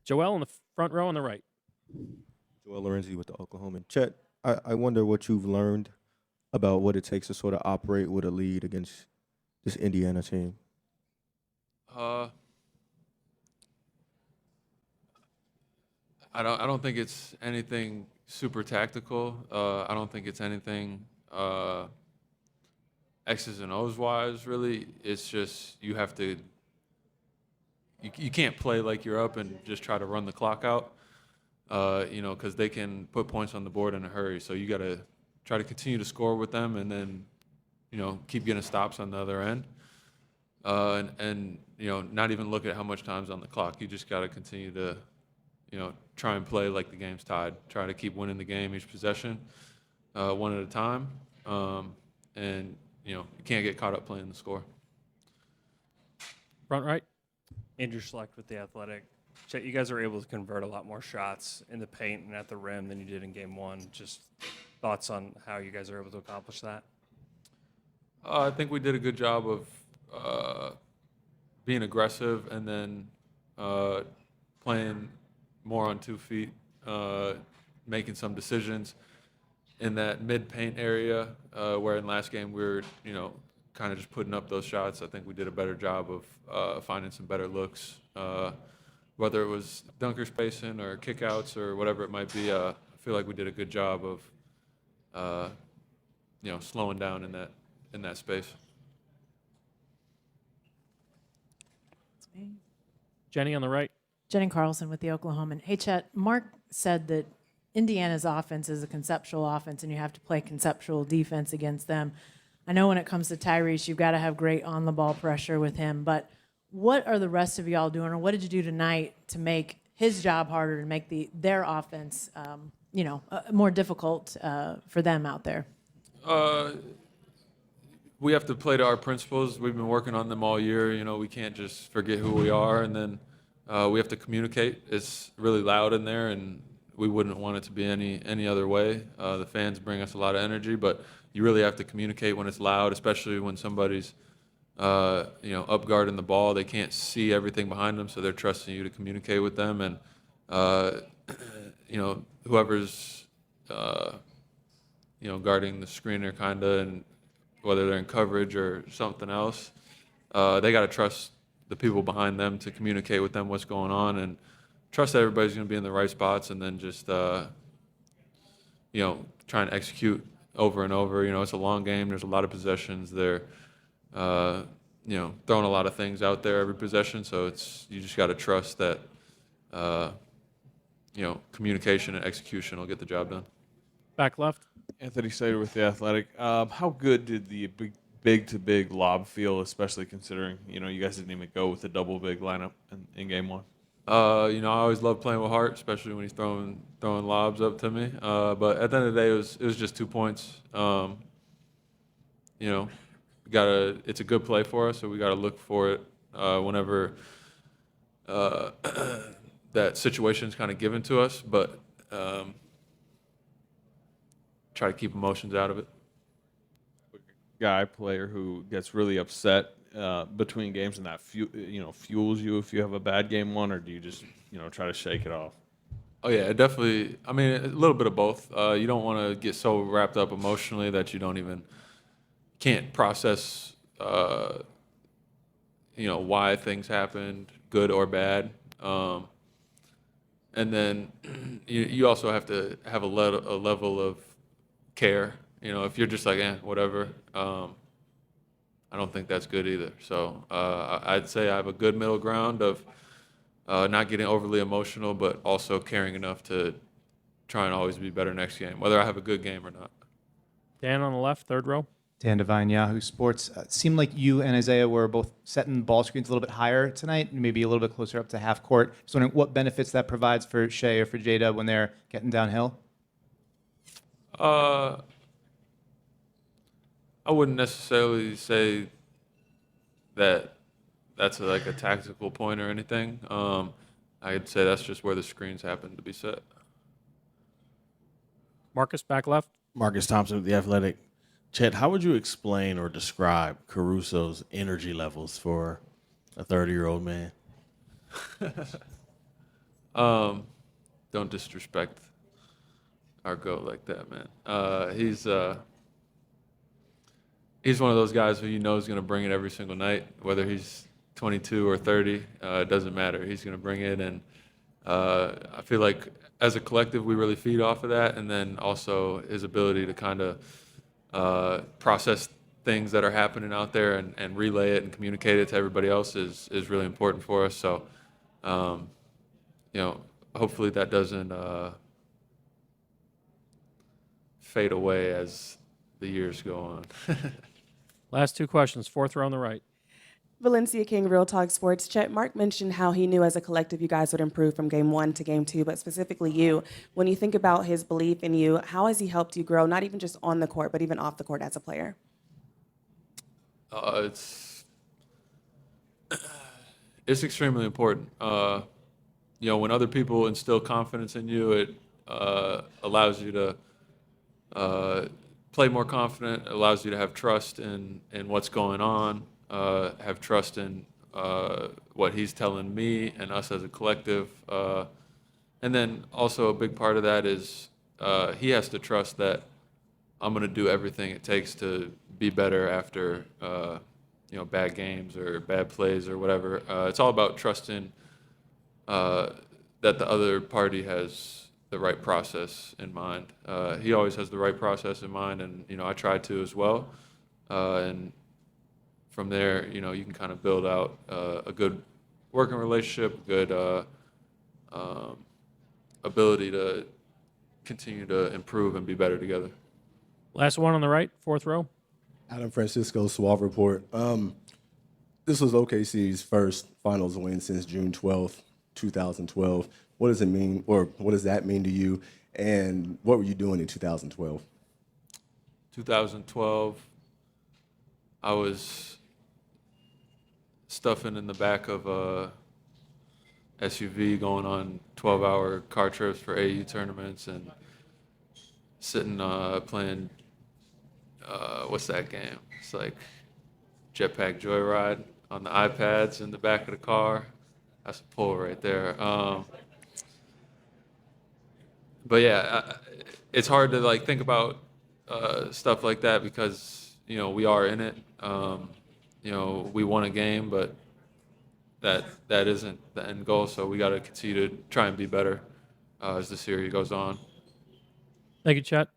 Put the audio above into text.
Joel in the front row on the right. Joel Lorenzi with the Oklahoman. Chet, I wonder what you've learned about what it takes to sort of operate with a lead against this Indiana team. Uh, I don't think it's anything super tactical. I don't think it's anything X's and O's wise. Really, it's just you have to. You can't play like you're up and just try to run the clock out. Because they can put points on the board in a hurry. So you got to try to continue to score with them, and then keep getting stops on the other end. And not even look at how much time's on the clock. You just got to continue to try and play like the game's tied. Try to keep winning the game each possession, one at a time. And you can't get caught up playing the score. Front right. Andrew Schlecht with The Athletic. Chet, you guys are able to convert a lot more shots in the paint and at the rim than you did in game one. Just thoughts on how you guys are able to accomplish that? I think we did a good job of being aggressive and then playing more on 2 feet, making some decisions in that mid-paint area, where in last game we were, kind of just putting up those shots. I think we did a better job of finding some better looks, whether it was dunker spacing or kickouts or whatever it might be. I feel like we did a good job of, slowing down in that space. Jenny on the right. Jenny Carlson with the Oklahoman. Hey, Chet, Mark said that Indiana's offense is a conceptual offense, and you have to play conceptual defense against them. I know when it comes to Tyrese, you've got to have great on-the-ball pressure with him, but what are the rest of y'all doing, or what did you do tonight to make his job harder, to make their offense, more difficult for them out there? We have to play to our principles. We've been working on them all year. We can't just forget who we are, and then we have to communicate. It's really loud in there, and we wouldn't want it to be any other way. The fans bring us a lot of energy, but you really have to communicate when it's loud, especially when somebody's up guarding the ball. They can't see everything behind them, so they're trusting you to communicate with them. And whoever's guarding the screener, kind of, and whether they're in coverage or something else, they got to trust the people behind them to communicate with them what's going on, and trust that everybody's going to be in the right spots, and then just try and execute over and over. It's a long game. There's a lot of possessions. They're throwing a lot of things out there every possession, so you just got to trust that communication and execution will get the job done. Back left. Anthony Sater with The Athletic. How good did the big-to-big lob feel, especially considering, you guys didn't even go with the double big lineup in game one? I always love playing with Hart, especially when he's throwing lobs up to me. But at the end of the day, it was just 2 points. It's a good play for us, so we got to look for it whenever that situation's kind of given to us. But try to keep emotions out of it. Player who gets really upset between games, and that fuels you if you have a bad game one, or do you just try to shake it off? Oh yeah, definitely. I mean, a little bit of both. You don't want to get so wrapped up emotionally that you can't process why things happened, good or bad. And then you also have to have a level of care. If you're just like, whatever, I don't think that's good either. So I'd say I have a good middle ground of not getting overly emotional, but also caring enough to try and always be better next game, whether I have a good game or not. Dan on the left, third row. Dan Devine, Yahoo Sports. It seemed like you and Isaiah were both setting ball screens a little bit higher tonight, maybe a little bit closer up to half court. Just wondering what benefits that provides for Shea or for Jada when they're getting downhill? I wouldn't necessarily say that that's a tactical point or anything. I'd say that's just where the screens happen to be set. Marcus, back left. Marcus Thompson with The Athletic. Chet, how would you explain or describe Caruso's energy levels for a 30-year-old man? Don't disrespect our GOAT like that, man. He's one of those guys who you know is going to bring it every single night, whether he's 22 or 30. It doesn't matter. He's going to bring it, and I feel like as a collective, we really feed off of that, and then also his ability to kind of process things that are happening out there and relay it and communicate it to everybody else is really important for us. So, hopefully that doesn't fade away as the years go on. Last two questions. Fourth row on the right. Valencia King, Real Talk Sports. Chet, Mark mentioned how he knew as a collective you guys would improve from game 1 to game 2, but specifically you. When you think about his belief in you, how has he helped you grow, not even just on the court, but even off the court as a player? It's extremely important. When other people instill confidence in you, it allows you to play more confident. It allows you to have trust in what's going on, have trust in what he's telling me and us as a collective. And then also a big part of that is he has to trust that I'm going to do everything it takes to be better after bad games or bad plays or whatever. It's all about trusting that the other party has the right process in mind. He always has the right process in mind, and I try to as well. And from there, you can kind of build out a good working relationship, good ability to continue to improve and be better together. Last one on the right. Fourth row. Adam Francisco, Suave Report. This was OKC's first finals win since June 12th, 2012. What does it mean, or what does that mean to you? And what were you doing in 2012? 2012, I was stuffing in the back of a SUV going on 12-hour car trips for AU tournaments and sitting playing, what's that game? It's like Jetpack Joyride on the iPads in the back of the car. That's a pull right there. But yeah, it's hard to think about stuff like that because we are in it. We won a game, but that isn't the end goal. So we got to continue to try and be better as the series goes on. Thank you, Chet.